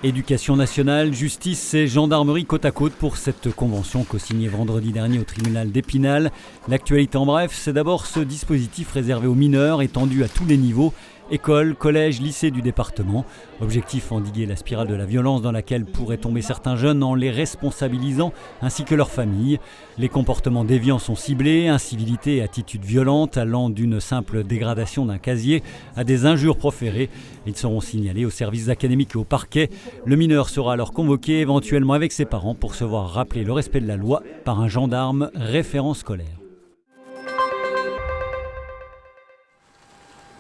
Éducation nationale, justice et gendarmerie côte à côte pour cette convention co-signée vendredi dernier au tribunal d'Épinal. L'actualité en bref, c'est d'abord ce dispositif réservé aux mineurs, étendu à tous les niveaux, écoles, collèges, lycées du département. Objectif, endiguer la spirale de la violence dans laquelle pourraient tomber certains jeunes en les responsabilisant, ainsi que leurs familles. Les comportements déviants sont ciblés, incivilités et attitudes violentes allant d'une simple dégradation d'un casier à des injures proférées. Ils seront signalés aux services académiques et au parquet. Le mineur sera alors convoqué, éventuellement avec ses parents, pour se voir rappeler le respect de la loi par un gendarme référent scolaire.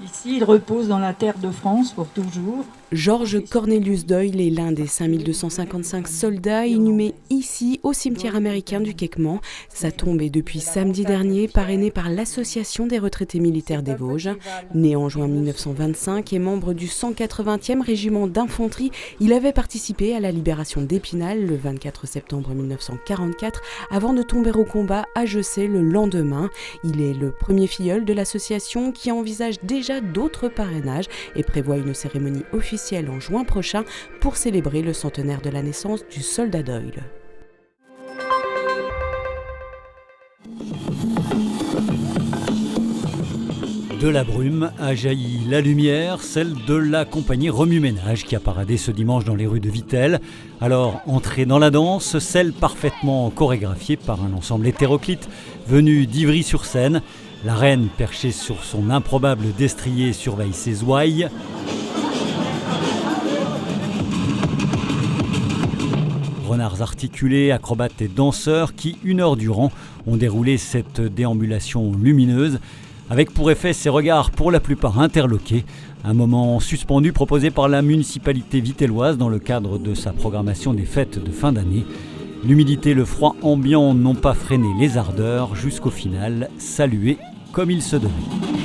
Ici, il repose dans la terre de France pour toujours. Georges Cornelius Doyle est l'un des 5255 soldats inhumés ici au cimetière américain du Kequement. Sa tombe est depuis samedi dernier parrainée par l'Association des retraités militaires des Vosges. Né en juin 1925 et membre du 180e régiment d'infanterie, il avait participé à la libération d'Épinal le 24 septembre 1944 avant de tomber au combat à Jessé le lendemain. Il est le premier filleul de l'association qui envisage déjà d'autres parrainages et prévoit une cérémonie officielle en juin prochain pour célébrer le centenaire de la naissance du soldat Doyle. De la brume a jailli la lumière, celle de la compagnie Remue-Ménage qui a paradé ce dimanche dans les rues de Vittel. Alors, entrée dans la danse, celle parfaitement chorégraphiée par un ensemble hétéroclite venu d'Ivry-sur-Seine. La reine, perchée sur son improbable destrier, surveille ses ouailles. Renards articulés, acrobates et danseurs qui, 1 heure durant, ont déroulé cette déambulation lumineuse, avec pour effet ces regards pour la plupart interloqués. Un moment suspendu proposé par la municipalité vittelloise dans le cadre de sa programmation des fêtes de fin d'année. L'humidité et le froid ambiant n'ont pas freiné les ardeurs, jusqu'au final salué comme il se devait.